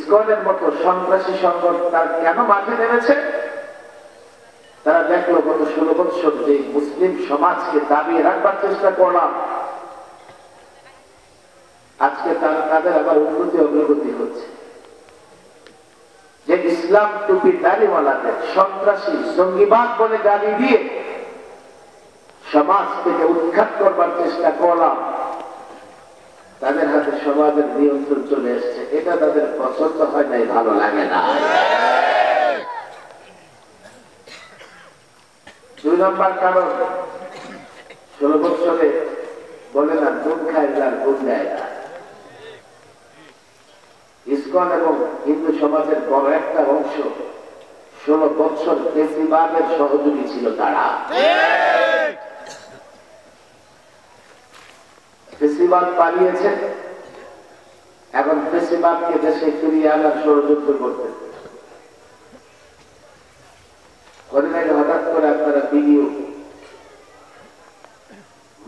ইসকনের মতো সন্ত্রাসী সংগঠন তার কেন মাঠে নেমেছে? তারা দেখলো গত 16 বছর যে মুসলিম সমাজকে দাবিয়ে রাখবার চেষ্টা করলাম, আজকে তাদের আবার উন্নতি অগ্রগতি হচ্ছে। যে ইসলাম টুপি দাড়িওয়ালাদের সন্ত্রাসী জঙ্গিবাদ বলে গালি দিয়ে সমাজ থেকে উৎখাত করবার চেষ্টা করলাম, তাদের হাতে সমাজের নিয়ন্ত্রণ চলে এসছে। এটা তাদের পছন্দ হয় নাই, ভালো লাগে না। 2 নম্বর কারণ, 16 বছরে বলে না দুধ খায় না গুণ দেয় না। ইসকন এবং হিন্দু সমাজের বড় একটা অংশ 16 বছর ফেসিবাদের সহযোগী ছিল। তারা ফেসিবাদ পালিয়েছে, এখন ফেসিবাদকে দেশে ফিরিয়ে আনার ষড়যন্ত্র করতে। হঠাৎ করে আপনারা ভিডিও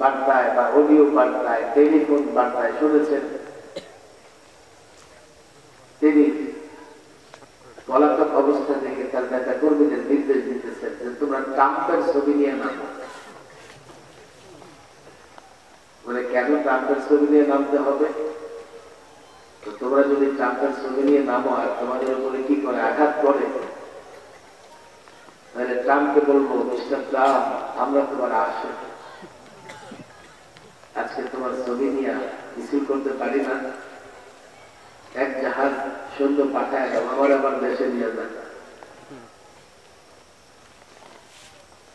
বার্তায় বা অডিও বার্তায়, টেলিফোন বার্তায় শুনেছেন তিনি পলাতক অবস্থা থেকে তার নেতা কর্মীদের নির্দেশ দিতেছেন যে তোমরা ট্রাম্পের ছবি নিয়ে নামো। বলে কেন ট্রাম্পের ছবি নিয়ে নামতে হবে? তো তোমরা যদি ট্রাম্পের ছবি নিয়ে নামো আর তোমাদের উপরে কি করে আঘাত করে, তাহলে ট্রাম্পকে বলবো মিস্টার ট্রাম্প, আমরা তোমার আসে আজকে তোমার ছবি নিয়ে মিছিল করতে পারি না, এক জাহাজ সৈন্য পাঠায় দাও, আমার আবার দেশে নিয়ে যান।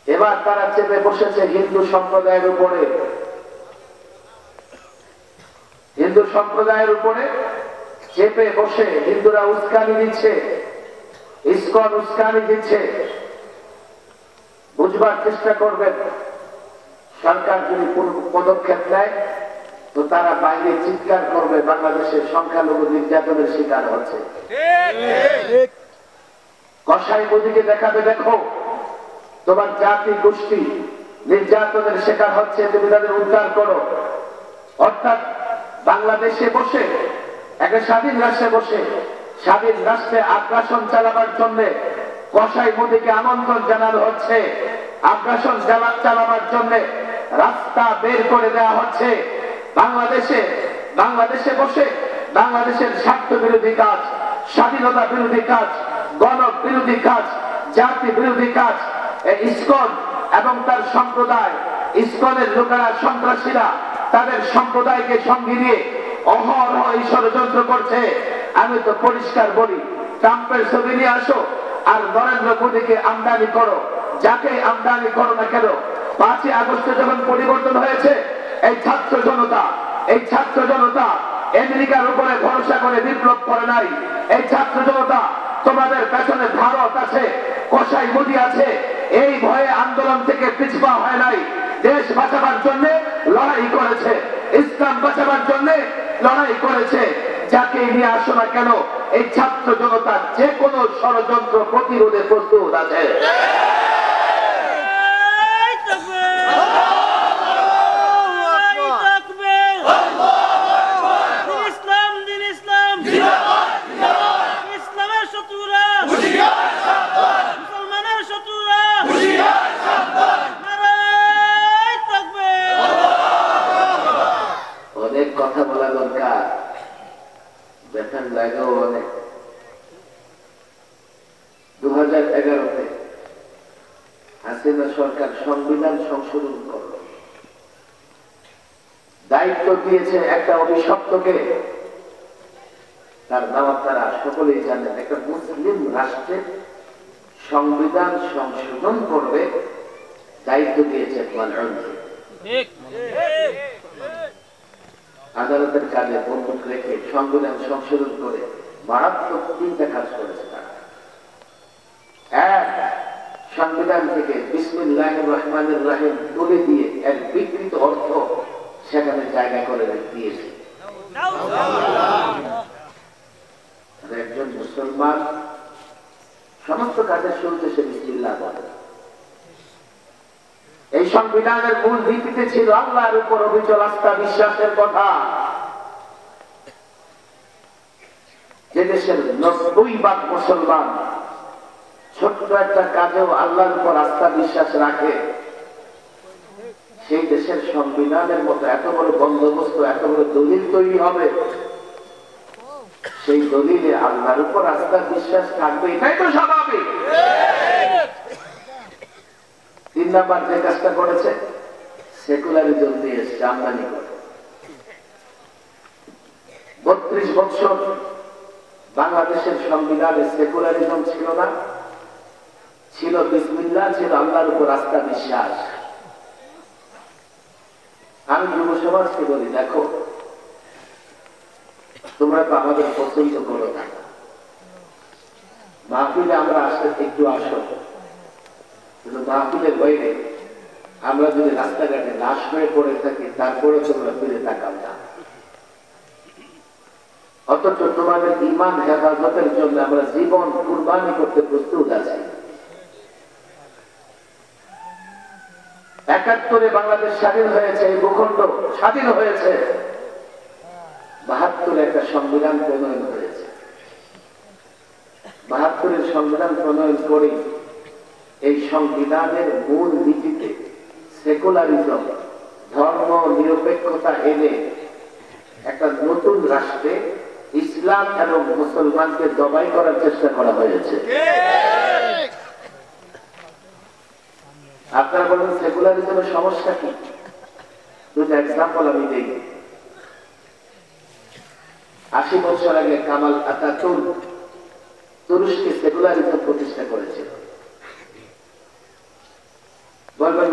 এবার তারা চেপে বসেছে হিন্দু সম্প্রদায়ের উপরে। হিন্দু সম্প্রদায়ের উপরে চেপে বসে হিন্দুরা উস্কানি দিচ্ছে, ইসকন উস্কানি দিচ্ছে। বুঝবার চেষ্টা করবেন, সরকার যদি কোন পদক্ষেপ নেয় তো তারা বাইরে চিৎকার করবে বাংলাদেশের সংখ্যালঘু নির্যাতনের শিকার হচ্ছে। কসাই মোদিকে দেখাবে, দেখো তোমার জাতি গোষ্ঠী নির্যাতনের শিকার হচ্ছে, তুমি তাদের উদ্ধার করো। অর্থাৎ বাংলাদেশে বসে, একটা স্বাধীন রাষ্ট্রে বসে স্বাধীন রাষ্ট্রে আগ্রাসন চালাবার জন্য কসাই মোদিকে আমন্ত্রণ জানানো হচ্ছে। আগ্রাসন চালাবার জন্য রাস্তা বের করে দেওয়া হচ্ছে। বাংলাদেশে বসে বাংলাদেশের স্বার্থ বিরোধী কাজ, স্বাধীনতা বিরোধী কাজ, গণ বিরোধী কাজ, জাতি বিরোধী কাজ ইসকন এবং তার সম্প্রদায়, ইসকনের লোকেরা সন্ত্রাসীরা তাদের সম্প্রদায়কে সঙ্গী নিয়ে অহরহ এই ষড়যন্ত্র করছে। আমি তো পরিষ্কার বলি, ট্রাম্পের ছবি নিয়ে আসো আর নরেন্দ্র মোদীকে আমদানি করো, যাকে আমদানি করো না কেন। 5ই আগস্টে যখন পরিবর্তন হয়েছে, এই ছাত্র জনতা আমেরিকার উপরে ভরসা করে বিপ্লব করে নাই। এই ছাত্র জনতা তোমাদের পেছনে ভারত আছে, কসাই মোদি আছে, এই ভয়ে আন্দোলন থেকে পিছপা হয় নাই। দেশ বাঁচাবার জন্য লড়াই করেছে, ইসলাম বাঁচাবার জন্য লড়াই করেছে। যাকে নিয়ে আসো না কেন, এই ছাত্র জনতা যে কোনো ষড়যন্ত্র প্রতিরোধে প্রস্তুত আছে। অনেক কথা বলা দরকার, বেতন লাগেও অনেক। 2011-তে হাসিনা সরকার সংবিধান সংশোধন করল, দায়িত্ব দিয়েছে একটা অভিশপ্তকে। তার নাম আপনারা সকলেই জানেন। একটা মুসলিম রাষ্ট্রে সংবিধান সংশোধন করবে দায়িত্ব দিয়েছে আদালতের কাজে বন্দুক রেখে সংবিধান সংশোধন করে মারাত্মক 3টা কাজ করেছে তারা। এক, সংবিধান থেকে বিসমিল্লাহির রহমানির রহিম তুলে দিয়ে এক বিকৃত অর্থ সেখানে জায়গা করে দিয়েছে। একজন মুসলমান সমস্ত কাজের শুরুতে সে বিসমিল্লাহ বলে। এই সংবিধানের মূল ভিত্তিতে ছিল আল্লাহর উপর অবিচল আস্থা বিশ্বাসের কথা। যে দেশের 90% মুসলমান ছোট্ট একটা কাজেও আল্লাহর উপর আস্থা বিশ্বাস রাখে, সেই দেশের সংবিধানের মতো এত বড় বন্দোবস্ত, এত বড় দলিল তৈরি হবে, সেই দলিলে আল্লাহর উপর আস্থা বিশ্বাস থাকবে, এটাই তো স্বাভাবিক। 3 নাম্বার যে কাজটা করেছে, সেকুলারিজম দিয়ে আমদানি করে। 32 বছর বাংলাদেশের সংবিধানে সেকুলারিজম ছিল না, ছিল বিসমিল্লাহ, ছিল আল্লাহর উপর আস্থা বিশ্বাস। আমি যুব সমাজকে বলি, দেখো তোমরা তো আমাদের পছন্দ করো না, মাহফিলে আমরা আসতে একটু আসো, কিন্তু মাহফিলের বাইরে আমরা যদি রাস্তাঘাটে লাশ হয়ে পড়ে থাকি, তারপরে তোমরা ফিরে তাকাও না। অথচ তোমাদের ঈমান হেফাজতের জন্য আমরা জীবন কুরবানি করতে প্রস্তুত আছি। 71-এ বাংলাদেশ স্বাধীন হয়েছে, এই ভূখণ্ড স্বাধীন হয়েছে। 72-এ একটা সংবিধান প্রণয়ন হয়েছে। 72-এর সংবিধান প্রণয়ন করে এই সংবিধানের মূল নীতিতে সেকুলারিজম, ধর্ম নিরপেক্ষতা এনে একটা নতুন রাষ্ট্রে ইসলাম এবং মুসলমানকে জবাই করার চেষ্টা করা হয়েছে। আপনারা বলেন সেকুলারিজমের সমস্যা কি? দুটো এক্সাম্পল আমি দিই। 80 বছর আগে কামাল আতাতুর্ক তুরস্কে সেকুলারিজম প্রতিষ্ঠা করেছিল। বলবেন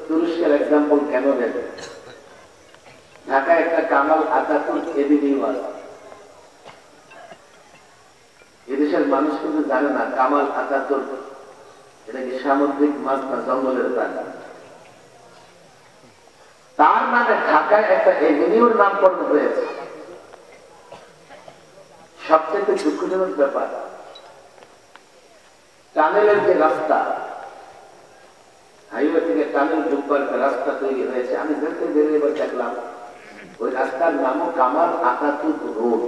তুরস্কের এক্সাম্পল কেন দেন? ঢাকায় একটা কামাল আতাতুর্ক এভিনিউ আছে। এদেশের মানুষ কিন্তু জানে না কামাল আতাতুর্ক এটা কি সামুদ্রিক মাছ না জঙ্গলের প্রাণী। তার নামে ঢাকায় একটা এভিনিউর নামকরণ হয়েছে। সবচেয়ে দুঃখজনক ব্যাপার, টানেলের যে রাস্তা, হাইওয়ে থেকে টানেল ঢুকবার রাস্তা তৈরি হয়েছে, আমি দেখতে বেরিয়ে এবার দেখলাম ওই রাস্তার নামও কামাল আতাতুর্ক রোড।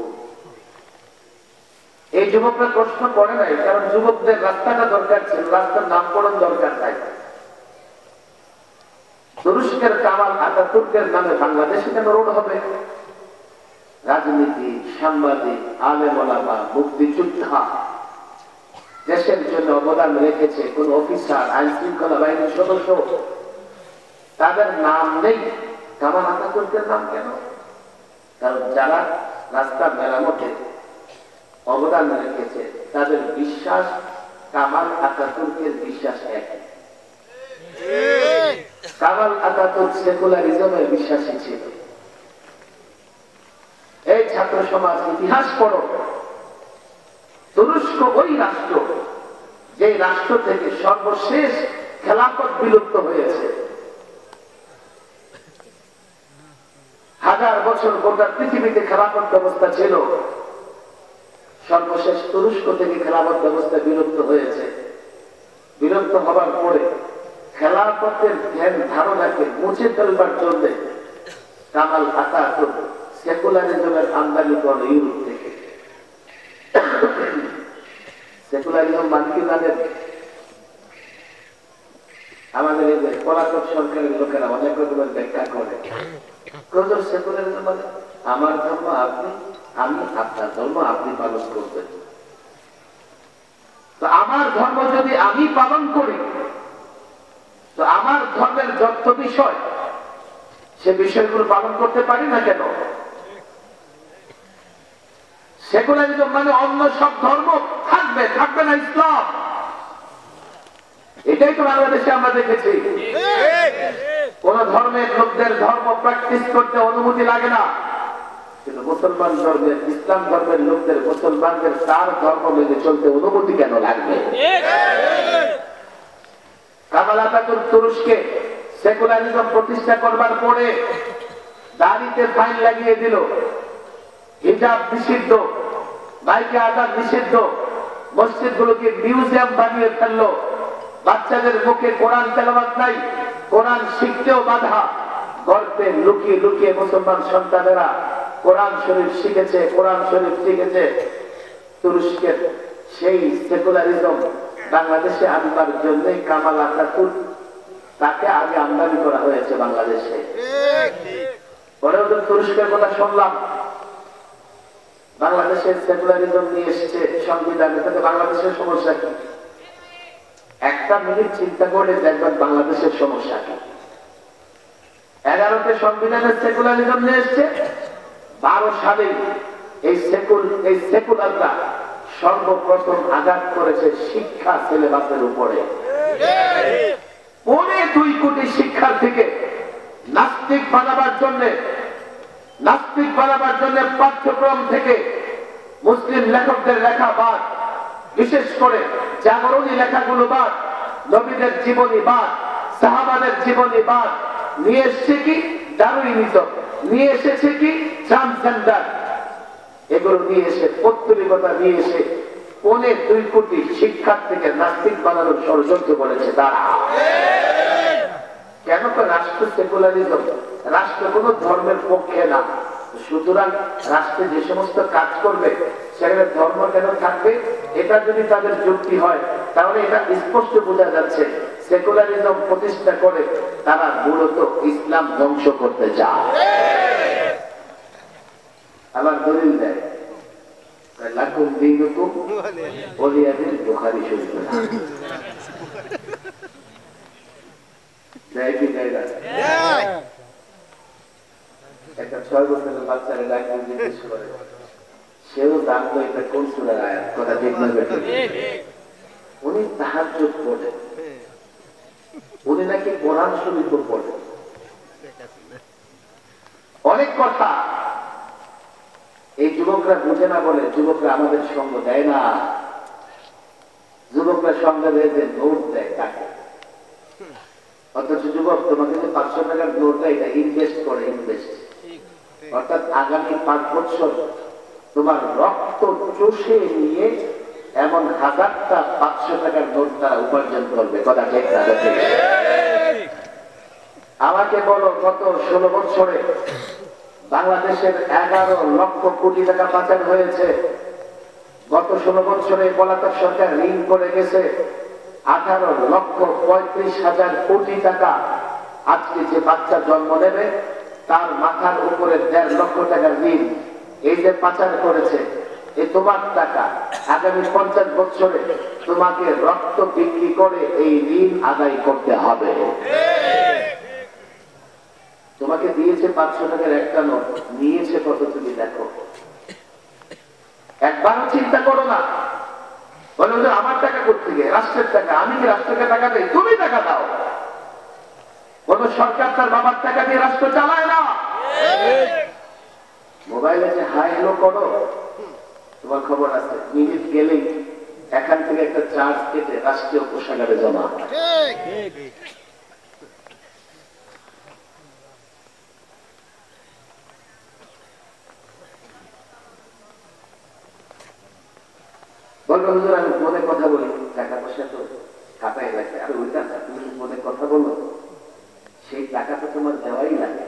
এই যুবকরা প্রশ্ন করে নাই, কারণ যুবকদের রাস্তাটা দরকার ছিল, রাস্তার নামকরণ দরকার নাই। তুরস্কের কামাল আতাতুর্কের নামে বাংলাদেশে কেন রোড হবে? রাজনীতি, সাংবাদিক, আলেম ওলামা, মুক্তিযোদ্ধা, দেশের জন্য অবদান রেখেছে কোন অফিসার, আইন শৃঙ্খলা বাহিনীর সদস্য, তাদের নাম নেই। কামাল আতাতুর্কের নাম কেন? কারণ যারা রাস্তা মেরামতে অবদান রেখেছে তাদের বিশ্বাস কামাল আতাতুর্কের বিশ্বাস এক। কামাল আতাতুর্ক সেকুলারিজমের বিশ্বাসী ছিল। এই ছাত্র সমাজ ইতিহাস পড়ো, তুরস্ক ওই রাষ্ট্র যে রাষ্ট্র থেকে সর্বশেষ খেলাফত বিলুপ্ত হয়েছে। 1000 বছর গোটা পৃথিবীতে খেলাফত ব্যবস্থা ছিল, সর্বশেষ তুরস্ক থেকে খেলাফত ব্যবস্থা বিলুপ্ত হয়েছে। বিলুপ্ত হবার পরে খেলাফতের ধ্যান ধারণাকে মুছে ফেলবার জন্য কামাল আতাতুর্ক সেকুলারিজমের আমদানি করেন ইউরোপ থেকে। সেকুলারিজম মানে কি জানেন? আমাদের এই যে পলাতক সরকারের লোকেরা অনেক রকমের ব্যাখ্যা করে। সেকুলারিজম মানে আমার ধর্ম আপনি, আমি আপনার ধর্ম আপনি পালন করবেন। তো আমার ধর্ম যদি আমি পালন করি, তো আমার ধর্মের যত বিষয়, সে বিষয়গুলো পালন করতে পারি না কেন? সেকুলারিজম মানে অন্য সব ধর্ম থাকবে, থাকবে না ইসলাম। এটাই তো বাংলাদেশে আমরা দেখেছি। কোন ধর্মের লোকদের ধর্ম প্র্যাকটিস করতে অনুমতি লাগে না, কিন্তু মুসলমান ধর্মের, ইসলাম ধর্মের লোকদের, মুসলমানদের তার ধর্ম মেনে চলতে অনুমতি কেন লাগবে? কামাল আতাতুর্ক তুরস্কে সেকুলারিজম প্রতিষ্ঠা করবার পরে দাড়িতে ফাইন লাগিয়ে দিল, হিজাব নিষিদ্ধ, মাইকে আজান নিষিদ্ধ, মসজিদগুলোকে মিউজিয়াম বানিয়ে ফেললো, বাচ্চাদের মুখে কোরআন তেলাওয়াত নাই, কোরআন শিখতেও বাধা। গর্তে লুকিয়ে লুকিয়ে মুসলমান সন্তানেরা কোরআন শরীফ শিখেছে, কোরআন শরীফ শিখেছে। তুরস্কের সেই সেকুলারিজম বাংলাদেশে আনবার জন্য কামাল আতাতুর্ক তাকে আগে আমদানি করা হয়েছে বাংলাদেশে। পরে ওদের তুরস্কের কথা শুনলাম, বাংলাদেশের সেকুলারিজম নিয়ে এসেছে সংবিধানে, তাতে বাংলাদেশের সমস্যা কি? একটা মিনিট চিন্তা করে দেখবেন বাংলাদেশের সমস্যা কি। 11তে সংবিধানের সেকুলারিজম নিয়ে এসছে, 12 সালে এই সেকুলাররা সর্বপ্রথম আঘাত করেছে শিক্ষা সিলেবাসের উপরে। 2.25 কোটি শিক্ষার্থীকে নাস্তিক বানাবার জন্য পাঠ্যক্রম থেকে মুসলিম লেখকদের লেখা বাদ, বিশেষ করে জাগরণী লেখাগুলো বাদ, নবীদের জীবনী বাদ, সাহাবাদের জীবনী বাদ, নিয়ে এসছে কি ডারউইনিজম, নিয়ে এসেছে কি ট্রান্সজেন্ডার, এগুলো নিয়ে এসে পৌত্তলিকতা নিয়ে এসে 2.25 কোটি শিক্ষার্থীকে নাস্তিক বানানোর ষড়যন্ত্র করেছে তারা। কেন? রাষ্ট্র সেকুলারিজম, রাষ্ট্র কোন ধর্মের পক্ষে না, সুতরাং রাষ্ট্রে যে সমস্ত কাজ করবে সেখানে ধর্ম কেন থাকবে? এটা যদি তাদের যুক্তি হয় তাহলে এটা স্পষ্ট বোঝা যাচ্ছে সেকুলারিজম প্রতিষ্ঠা করে তারা মূলত ইসলাম ধ্বংস করতে চায়। আবার দলিল দেয় লাকুম দীনুকুম ওয়ালিয়া দীন, বুখারী শরীফ। একটা 6 বছরের বাচ্চারা ডাক্তার জিজ্ঞেস করে, সেও জানতো এটা কোন সূরার আয়াত, কথা ঠিক না বেঠিক? উনি তাহাজ্জুদ পড়েন, উনি নাকি কোরআন শরীফ পড়েন। অনেক কথা এই যুবকরা বুঝে না বলে যুবকরা আমাদের সঙ্গ দেয় না। যুবকরা সঙ্গ দেয় যে নোট দেয় তাকে, অথচ যুবক তোমাকে যে 500 টাকার নোট দেয় এটা ইনভেস্ট করে, অর্থাৎ আগামী 5 বছর তোমার রক্ত চষে নিয়ে এমন 1000টা 500 টাকার নোট তারা উপার্জন করবে, কথা ঠিক না? আমাকে বলো, গত 16 বছরে বাংলাদেশের 11 লক্ষ কোটি টাকা পাচার হয়েছে। গত 16 বছরে পলাতক সরকার ঋণ করে গেছে 18,35,000 কোটি টাকা। আজকে যে বাচ্চা জন্ম নেবে তার মাথার উপরে 1.5 লক্ষ টাকার ঋণ এই যে পাচার করেছে, এ তোমার টাকা। আগামী 50 বছরে তোমাকে রক্ত বিক্রি করে এই ঋণ আদায় করতে হবে। তোমাকে দিয়েছে 500 টাকার একটা নোট, নিয়েছে কত তুমি দেখো। একবারও চিন্তা করো না, বলে আমার টাকা করতে গিয়ে রাষ্ট্রের টাকা, আমি কি রাষ্ট্রকে টাকা দেই? তুমি টাকা দাও। কোন সরকার তার বাবার টাকা দিয়ে রাষ্ট্র চালায় না। মোবাইলে যে হাই হ্যালো করো, তোমার খবর আছে, মিনিট গেলেই এখান থেকে একটা চার্জ কেটে রাষ্ট্রীয় কোষাগারে জমা। বলবো হুজুর আমি মনে কথা বলি, টাকা পয়সা তো কাটাই লাগে। আর ওইটা তুমি মনে কথা বলো, সেই টাকা তো তোমার দেওয়াই লাগে,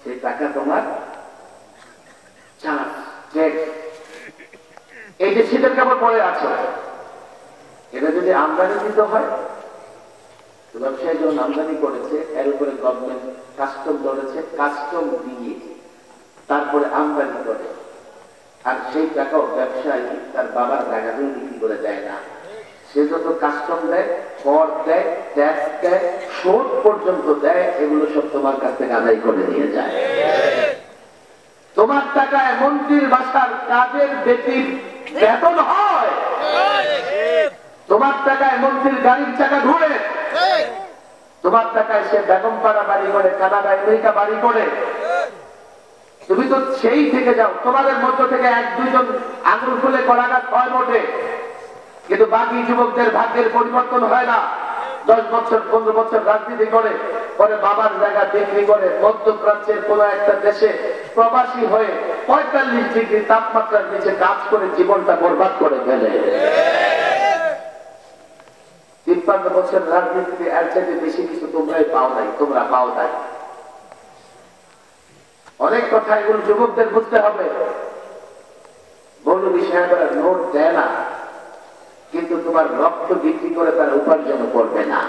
সেই টাকা তোমার চার্জ ট্যাক্স। এই যে শীতের কাপড় পরে আছো, এটা যদি আমদানি দিতে হয়, ব্যবসায়ী যখন আমদানি করেছে এর উপরে গভর্নমেন্ট কাস্টম ধরেছে, কাস্টম দিয়ে তারপরে আমদানি করে। আর সেই টাকাও ব্যবসায়ী তার বাবার জায়গাতেও বিক্রি করে দেয় না, সে যত কাস্টম দেয়, কর দেয়, ট্যাক্স দেয়, সুদ পর্যন্ত দেয়, এগুলো সব তোমার কাছ থেকে আদায় করে নিয়ে যায়। তোমার টাকায় মন্ত্রীর বাসার কাজের বেতন বেতন হয়, তোমার টাকায় মন্ত্রীর গাড়ির চাকা ঘুরে, তোমার টাকায় সে বেগমপাড়া বাড়ি করে, কানাডা আমেরিকা বাড়ি করে। তুমি তো সেই থেকে যাও, তোমাদের মধ্য থেকে 1-2 জন আঙুল ফুলে কলা গাছ হয় বটে, কিন্তু বাকি যুবকদের ভাগ্যের পরিবর্তন হয় না। 10 বছর 15 বছর রাজনীতি করে, পরে বাবার জায়গা বিক্রি করে মধ্যপ্রাচ্যের কোন একটা দেশে প্রবাসী হয়ে 45 ডিগ্রি তাপমাত্রার নিচে কাজ করে জীবনটা বরবাদ করে ফেলে। 53 বছর রাজনীতিতে এর চাইতে বেশি কিছু তোমরাই পাও নাই, তোমরা পাও নাই। অনেক কথা এগুলো যুবকদের বুঝতে হবে। মৌলবী সাহেবরা নোট দেয় না, কিন্তু তোমার রক্ত বিক্রি করে তারা উপার্জন করবে না।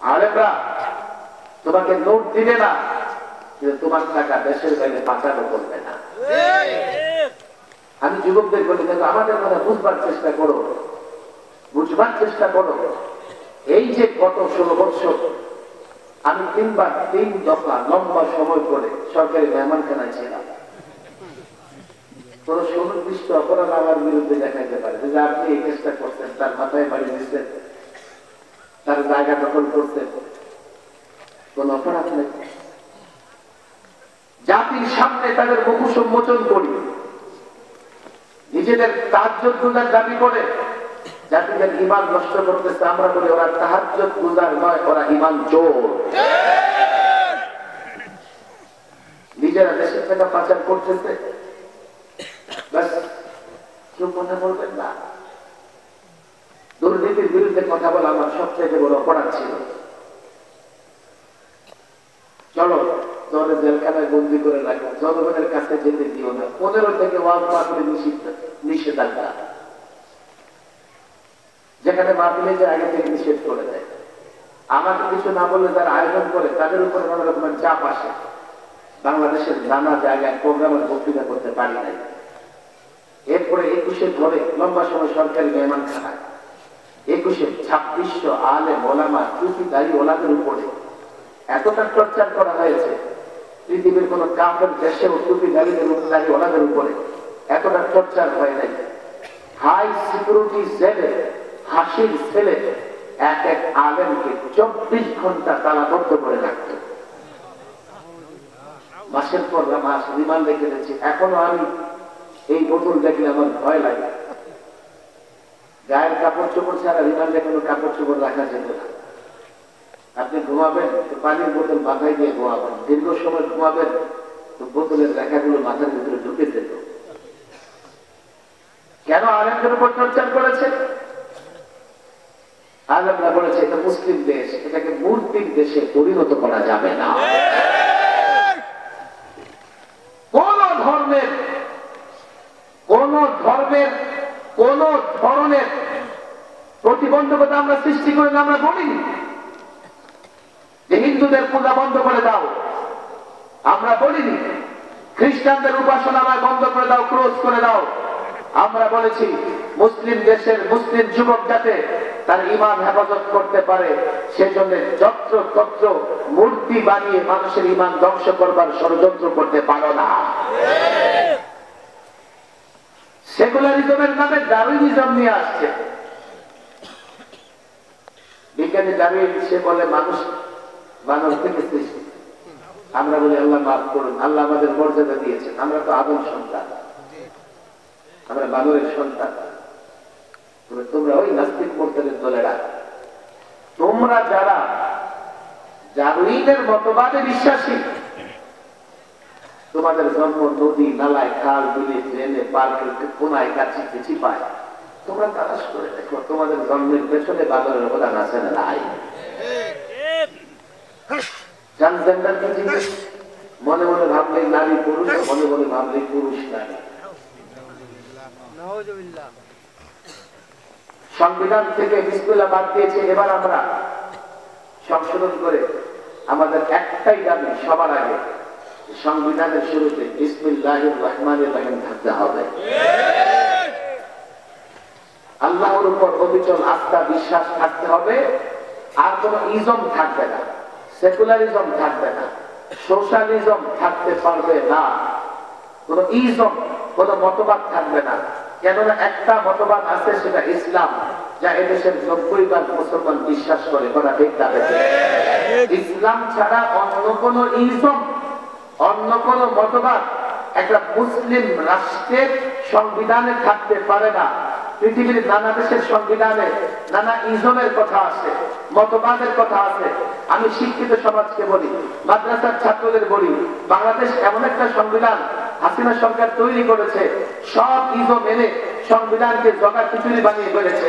আলেমরা তোমাকে নোট দিবে না, কিন্তু তোমার টাকা দেশের বাইরে পাচারও করবে না। আমি যুবকদের বলি, দেখো আমাদের কথা বুঝবার চেষ্টা করো, বুঝবার চেষ্টা করো। এই যে গত 16 বছর আমি 3 দফা লম্বা সময় করে সরকারি মেহমানখানায় ছিলাম। কোন সুনির্দিষ্ট অপরাধ আমার বিরুদ্ধে দেখাইতে পারে যে আপনি এই চেষ্টা করছেন, তার মাথায় বাড়ি দিচ্ছেন, তার জায়গা দখল করছেন, কোন অপরাধ নেই। জাতির সামনে তাদের মুখোশ উন্মোচন করি, নিজেদের তাহাজ্জুদ গুজার দাবি করে জাতিদের ঈমান নষ্ট করতেছে। আমরা বলি ওরা তাহাজ্জুদ গুজার নয়, ওরা ঈমান চোর। নিজেরা দেশের টাকা পাচার করতেছে, কেউ কথা বলবেন না। দুর্নীতির বিরুদ্ধে কথা বলা আমার সবচেয়ে বড় অপরাধ ছিল। চলো জলে জেলখানায় বন্দি করে রাখো, জনগণের কাছে যেতে দিও না। 15 থেকে ওয়াজ মাহফিলে নিষেধাজ্ঞা, যেখানে মাহফিলে যে আগে থেকে নিষেধ করে দেয়। আমাকে কিছু না বললে যারা আয়োজন করে তাদের উপরে কোনো রকমের চাপ আসে। বাংলাদেশের নানা জায়গায় প্রোগ্রামের বক্তৃতা করতে পারি নাই। এরপরে 21-এ ধরে লম্বা সময় সরকারি মেহমানখানায় 21-এ 2600 আলেম ওলামা টুপিদারি ওলাদের উপরে এতটা টর্চার করা হয়েছে। পৃথিবীর কোন কাফের দেশেও টুপিদারিদের ওলাদের উপরে এতটা টর্চার হয় নাই। হাই সিকিউরিটি জেলে হাসির ছেলে এক এক আলেমকে 24 ঘন্টা তালাবদ্ধ করে রাখত। মাসের পর মাস রিমান্ড রেখে দিয়েছি। এখনো আমি এই বোতল দেখলে আমার ভয় লাগে। গায়ের কাপড় চোপড় ছাড়া রিমান্ডে কোনো কাপড় চোপড় রাখা যেত না। আপনি ঘুমাবেন তো পানির বোতল মাথায় দিয়ে ঘুমাবেন, দীর্ঘ সময় ঘুমাবেন তো বোতলের রেখাগুলো মাথার ভিতরে ঢুকে যেত। কেন আলেমদের উপর টর্চার করেছে? আলেমরা বলেছে এটা মুসলিম দেশ, এটাকে মূর্তির দেশে পরিণত করা যাবে না। কোন ধর্মের কোন ধরনের প্রতিবন্ধকতা আমরা সৃষ্টি করে আমরা বলিনি যে হিন্দুদের পূজা বন্ধ করে দাও, আমরা বলিনি খ্রিস্টানদের উপাসনালয় বন্ধ করে দাও, ক্লোজ করে দাও। আমরা বলেছি মুসলিম দেশের মুসলিম যুবক যাতে তার ঈমান হেফাজত করতে পারে সেজন্য যত্র তত্র মূর্তি বানিয়ে মানুষের ঈমান ধ্বংস করবার ষড়যন্ত্র করতে পারো না। সেকুলারিজমের নামে ডারউইনিজম নিয়ে আসছে। বিজ্ঞানী ডারউইন সে বলে মানুষ মানব থেকে সৃষ্টি। আমরা বলি আল্লাহ মাফ করুন, আল্লাহ আমাদের মর্যাদা দিয়েছেন, আমরা তো আদম সন্তান, আমরা মানবের সন্তান। তোমরা ওই নাস্তিক মোর্চাদের দলেরা, তোমরা যারা ডারউইনের মতবাদে বিশ্বাসী, তোমাদের জন্ম নদী নালায় খাল বিলে ট্রেনে পার্কের কোনায় কাছে চিপায়, তোমরা তালাশ করে দেখো তোমাদের জন্মের পেছনে বাদরের অবদান আছে না নাই। ট্রান্সজেন্ডার কি জিনিস? মনে মনে ভাবলে নারী পুরুষ, মনে মনে ভাবলে পুরুষ নারী। সংবিধান থেকে বিসমিল্লাহ বাদ দিয়েছে। এবার আমরা সংশোধন করে আমাদের একটাই দাবি, সবার আগে সংবিধানের শুরুতে বিসমিল্লাহির রহমানির রহিম থাকতে হবে। আল্লাহর উপর অবিচল আস্থা বিশ্বাস থাকতে হবে। আর কোন ইজম থাকবে না, সেকুলারিজম থাকবে না, সোশ্যালিজম থাকতে পারবে না, কোন ইজম কোন মতবাদ থাকবে না। কেননা একটা মতবাদ আছে, সেটা ইসলাম, যা এদেশের 90% মুসলমান বিশ্বাস করে। কথা ঠিক না? ইসলাম ছাড়া অন্য কোন ইজম, অন্য কোন মতবাদ একটা মুসলিম রাষ্ট্রের সংবিধানে থাকতে পারে না। পৃথিবীর নানা দেশের সংবিধানে নানা ইজমের কথা আছে, মতবাদের কথা আছে। আমি শিক্ষিত সমাজকে বলি, মাদ্রাসার ছাত্রদের বলি, বাংলাদেশ এমন একটা সংবিধান হাসিনা সরকার তৈরি করেছে, সব ইজম এনে সংবিধানকে জগা খিচুড়ি বানিয়ে ফেলেছে।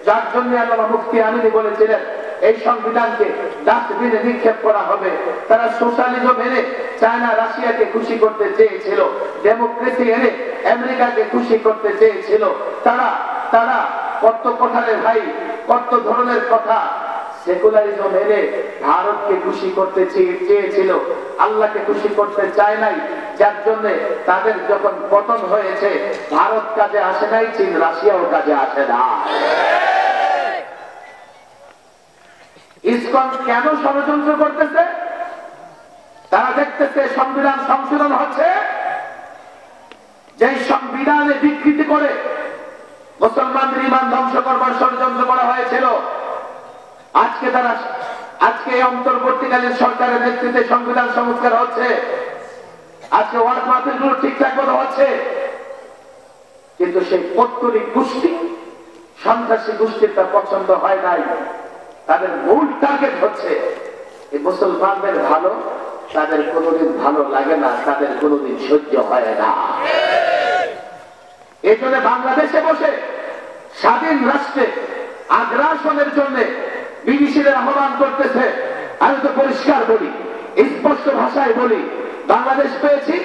যার জন্য আল্লামা মুফতি আমিনী বলেছিলেন, এই সংবিধানকে ডাস্টবিনে নিক্ষেপ করা হবে। তারা সোশ্যালিজম এনে চায়না রাশিয়াকে খুশি করতে চেয়েছিল, ডেমোক্রেসি এনে আমেরিকাকে খুশি করতে চেয়েছিল। তারা তারা কত কথারে ভাই, কত ধরনের কথা, সেকুলারিজম এনে ভারতকে খুশি করতে চেয়েছিল, আল্লাহকে খুশি করতে চায় নাই। যার জন্য তাদের যখন পতন হয়েছে, ভারত কাজে আসে নাই, চীন রাশিয়াও কাজে আসে না। ইসকন কেন ষড়যন্ত্র করতেছে? তারা দেখতেছে সংবিধান সংশোধন হচ্ছে, যে সংবিধানে বিকৃতি করে মুসলমানদের ঈমান ধ্বংস করবার ষড়যন্ত্র করা হয়েছিল। আজকে অন্তর্বর্তীকালীন সরকারের নেতৃত্বে সংবিধান সংস্কার হচ্ছে, আজকে ওয়ার্ড মাহফিলগুলো ঠিকঠাক মতো হচ্ছে, কিন্তু সেই পত্তলিক গোষ্ঠী, সন্ত্রাসী গোষ্ঠীর তা পছন্দ হয় নাই। তাদের মূল টার্গেট হচ্ছে এই মুসলমানদের ভালো, তাদের কোনোদিন ভালো লাগে না, তাদের কোনোদিন সহ্য হয় না। এই জন্য বাংলাদেশে বসে স্বাধীন রাষ্ট্রে আগ্রাসনের জন্য বিদেশিদের আহ্বান করতেছে। আমি তো পরিষ্কার বলি, স্পষ্ট ভাষায় বলি, বাংলাদেশ পেয়েছি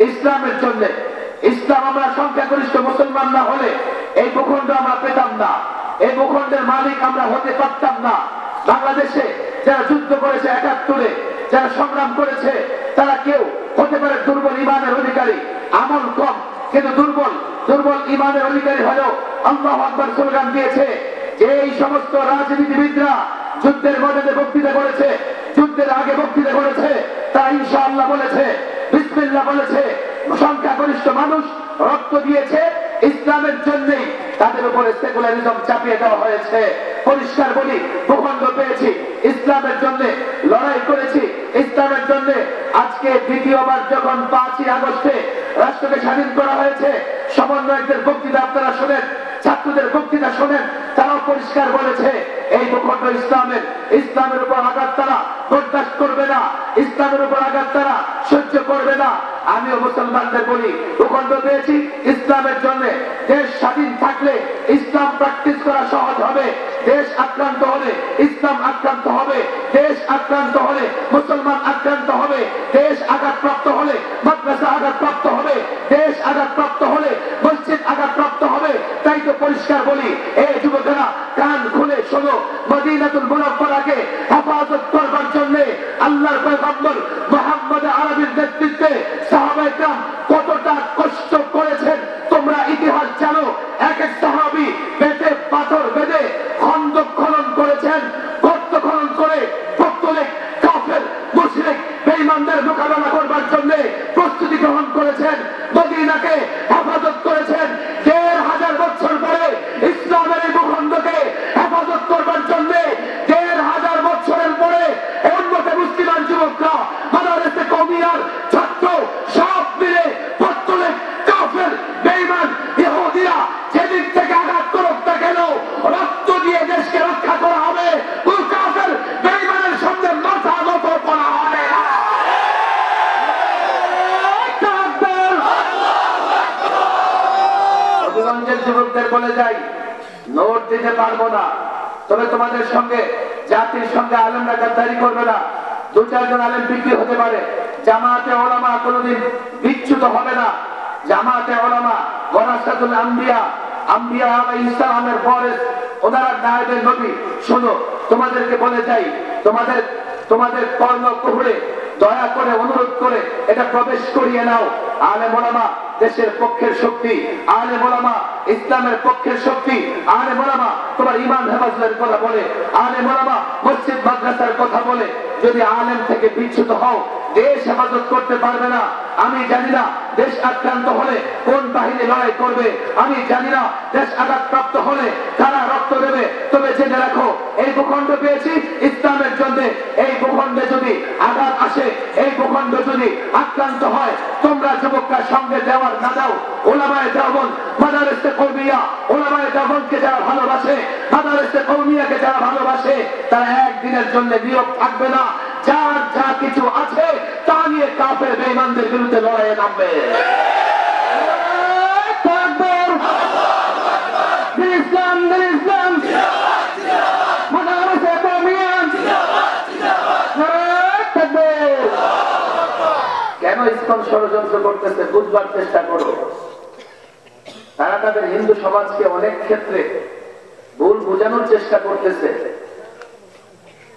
ইসলামের জন্য। ইসলাম আমরা সংখ্যাগরিষ্ঠ মুসলমান না হলে এই ভূখণ্ড আমরা পেতাম না, এই ভূখণ্ডের মালিক আমরা হতে পারতাম না। বাংলাদেশে যারা যুদ্ধ করেছে ৭১, যারা সংগ্রাম করেছে, তারা কেউ হতে পারে দুর্বল ইমানের অধিকারী, আমল কম, কিন্তু দুর্বল ইমানের অধিকারী হলেও আল্লাহু আকবার স্লোগান দিয়েছে। যে এই সমস্ত রাজনীতিবিদরা যুদ্ধের ময়দানে বক্তৃতা করেছে, যুদ্ধের আগে বক্তৃতা করেছে, তারা ইনশাআল্লাহ বলেছে, বিসমিল্লাহ বলেছে। সংখ্যাগরিষ্ঠ মানুষ রক্ত দিয়েছে ইসলামের জন্যই, তাদের উপরে সেকুলারিজম চাপিয়ে দেওয়া হয়েছে। পরিষ্কার বলি, ভূখণ্ড পেয়েছি ইসলামের জন্য, লড়াই করেছি ইসলামের জন্য। আজকে দ্বিতীয়বার যখন ৫ই আগস্টে রাষ্ট্রকে স্বাধীন করা হয়েছে, সমন্বয়কদের বক্তৃতা আপনারা শোনেন, ছাত্রদের বক্তৃতা শোনেন, তারাও পরিষ্কার বলেছে এই ভূখণ্ড ইসলামের উপর আঘাত তারা বরদাস্ত করবে না, ইসলামের উপর আঘাত তারা সহ্য করবে না। আমিও মুসলমানদের বলি, ভূখণ্ড পেয়েছি ইসলামের জন্য। দেশ স্বাধীন থাকলে ইসলাম প্র্যাকটিস করা সহজ হবে। দেশ আক্রান্ত হলে ইসলাম আক্রান্ত হবে, দেশ আক্রান্ত হলে মুসলমান আক্রান্ত হবে, দেশ আঘাতপ্রাপ্ত হলে মাদ্রাসা আঘাতপ্রাপ্ত হবে, দেশ আঘাতপ্রাপ্ত হলে মসজিদ আঘাতপ্রাপ্ত হবে। তাই তো পরিষ্কার বলি, এই যুবকেরা কান খুলে শোনো, মদিনাতুল মুনাওয়ারাকে হেফাজত করবার জন্য আল্লাহর পয়গম্বর মুহাম্মদ আরবীর নেতৃত্বে সাহাবায়ে কেরাম কতটা কষ্ট করেছেন তোমরা ইতিহাস জানো। এক এক সাহাবী পেটে পাথর বেঁধে খন্দক খনন করেছেন, গর্ত খনন করে পত্তলিক কাফের মুশরিক বেঈমানদের মোকাবেলা করবার জন্য প্রস্তুতি গ্রহণ করেছেন, মদিনাকে হেফাজত করেছেন। ১,৫০০ বছর পরে ইসলামের এই ভূখণ্ডকে হেফাজত করবার জন্য ১,৫০০ বছরের পরে উম্মতে মুসলিমান যুবকরা, মাদারিসে কওমিয়ার ছাত্র সব মিলে পত্তলিক কাফের বেঈমান ইহুদিরা যেদিক থেকে আঘাত করুক না কেন, রক্ত দিয়ে দেশকে রক্ষা করা হবে। ওই কাফের বেঈমানের সামনে মাথা নত করা হবে না। হবিগঞ্জের যুবকদের বলে যাই, নোট দিতে পারবো না, তবে তোমাদের সঙ্গে জাতির সঙ্গে আলেমরা গাদ্দারি করবে না। ২-৪ জন আলেম বিক্রি হতে পারে, জামাতে ওলামা কোনদিন বিচ্যুত হবে না। জামাতে ওলামা ওয়ারাসাতুল আম্বিয়া, আম্বিয়া আলাইহিস সালামের ওয়ারিস, ওনারা নায়েবে নবী। শোনো, তোমাদেরকে বলে যাই, তোমাদের কর্ণ কুহুরে দয়া করে অনুরোধ করে এটা প্রবেশ করিয়ে নাও। আলেম ওলামা দেশের পক্ষের শক্তি, আলেম ওলামা ইসলামের পক্ষের শক্তি, আলেম ওলামা তোমার ঈমান হেফাজতের কথা বলে, আলেম ওলামা মসজিদ মাদ্রাসার কথা বলে। যদি আলেম থেকে বিচ্যুত হও, দেশ হেফাজত করতে পারবে না। আমি জানি না দেশ আক্রান্ত হলে কোন বাহিনী লড়াই করবে, আমি জানি না দেশ আঘাতপ্রাপ্ত হলে কারা রক্ত দেবে। তবে জেনে রাখো, এই ভূখণ্ড পেয়েছি ইসলামের জন্য। এই ভূখণ্ডে যদি আঘাত আসে, এই ভূখণ্ড যদি আক্রান্ত হয়, তোমরা যুবকরা সঙ্গে দেওয়ার না দাও। ওলামায়ে দেওবন্দ, মাদারিসে কওমিয়া, ওলামায়ে দেওবন্দকে যারা ভালোবাসে, মাদারিসে কওমিয়াকে যারা ভালোবাসে, তারা একদিনের জন্য নীরব থাকবে না। যার যা কিছু আছে তা নিয়ে কাফের বেঈমানদের বিরুদ্ধে লড়াইয়ে নামবে। ইসলাম, ইসলাম, মাদারিসে কওমিয়া ইসকন ষড়যন্ত্র করতেছে, বুঝবার চেষ্টা করো। তারা তাদের হিন্দু সমাজকে অনেক ক্ষেত্রে ভুল বোঝানোর চেষ্টা করতেছে।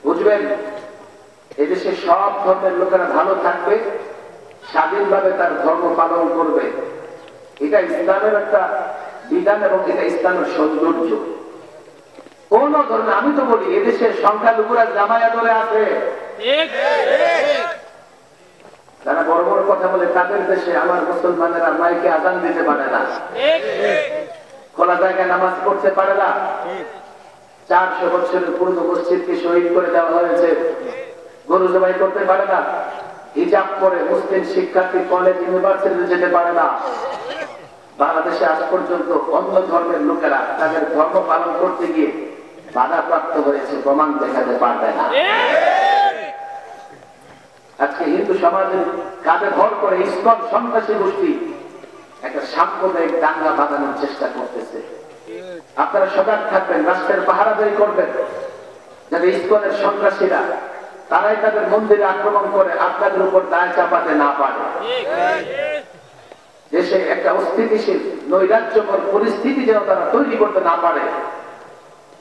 বুঝবেন, এদেশে সব ধর্মের লোকেরা ভালো থাকবে, স্বাধীনভাবে তার ধর্ম পালন করবে, এটা ইসলামের একটা বিধান এবং এটা ইসলামের সৌন্দর্য। কোন ধর্মে, আমি তো বলি এদেশের সংখ্যালঘুরা জামায়া দলে আছে, যারা বড় বড় কথা বলে তাদের দেশে আমার মুসলমানেরা মাইকে আজান দিতে পারে না, খোলা জায়গায় নামাজ পড়তে পারে না। 400 বছরের পুরনো মসজিদকে শহীদ করে দেওয়া হয়েছে, গরু জবাই করতে পারে না, হিজাব পরে মুসলিম শিক্ষার্থী কলেজ ইউনিভার্সিটিতে যেতে পারে না। বাংলাদেশে আজ পর্যন্ত অন্য ধর্মের লোকেরা তাদের ধর্ম পালন করতে গিয়ে বাধাপ্রাপ্ত হয়েছে, প্রমাণ দেখাতে পারবে না। আজকে হিন্দু সমাজের কাঁধে ভর করে ইসকন সন্ত্রাসী গোষ্ঠী একটা সাম্প্রদায়িক দাঙ্গা বাঁধানোর চেষ্টা করতেছে। আপনারা সজাগ থাকবেন, রাষ্ট্রের পাহারাদারি করবেন, যাতে ইসকনের সন্ত্রাসীরা তারাই তাদের মন্দিরে আক্রমণ করে আপনাদের উপর দায় চাপাতে না পারে। দেশে একটা অস্থিতিশীল নৈরাজ্যকর পরিস্থিতি যেন তারা তৈরি করতে না পারে।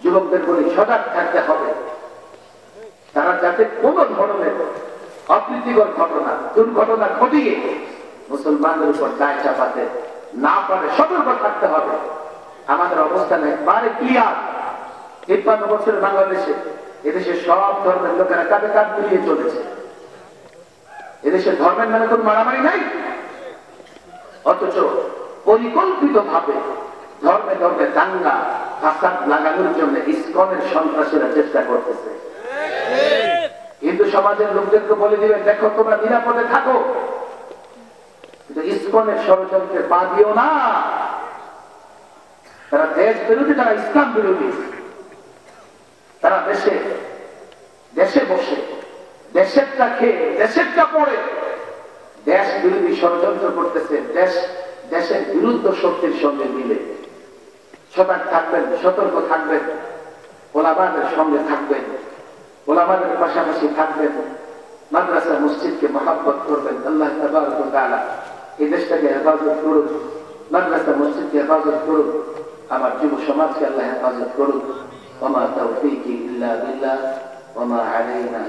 যুবকদের বলি সজাগ থাকতে হবে, তারা যাতে কোন ধরনের অপ্রীতিকর ঘটনা, দুর্ঘটনা ঘটিয়ে মুসলমানদের উপর দায় চাপাতে না পারে, সতর্ক থাকতে হবে। আমাদের অবস্থান একবারে ক্লিয়ার। 53 বছরের বাংলাদেশে এদেশে সব ধর্মের লোকেরা কাঁধে কাঁধ মিলিয়ে চলেছে। এদেশে ধর্মের নামে কোন মারামারি নাই, অথচ পরিকল্পিত ভাবে ধর্মে ধর্মে দাঙ্গা ফাসাদ লাগানোর জন্য ইসকনের সন্ত্রাসীরা চেষ্টা করতেছে। হিন্দু সমাজের লোকদেরকে বলে দিবেন, দেখো তোমরা নিরাপদে থাকো, কিন্তু ইসকনের ষড়যন্ত্রে পা দিও না। তারা দেশ বিরোধী, তারা ইসলাম বিরোধী। তারা দেশে দেশে বসে দেশেরটা খেয়ে দেশেরটা পড়ে দেশ বিরোধী ষড়যন্ত্র করতেছে, দেশের বিরুদ্ধ শক্তির সঙ্গে মিলে। সজাগ থাকবেন, সতর্ক থাকবেন, ওলামাদের সঙ্গে থাকবেন, ওলামাদের পাশাপাশি থাকবেন, মাদ্রাসা মসজিদকে মহাব্বত করবেন। আল্লাহ তাবারক ওয়া তাআলা এই দেশটাকে হেফাজত করুন, মাদ্রাসা মসজিদকে হেফাজত করুন, আমার যুব সমাজকে আল্লাহ হেফাজত করুন। ওয়া মা তাওফীকি ইল্লা বিল্লাহ ওয়া মা আলাইনা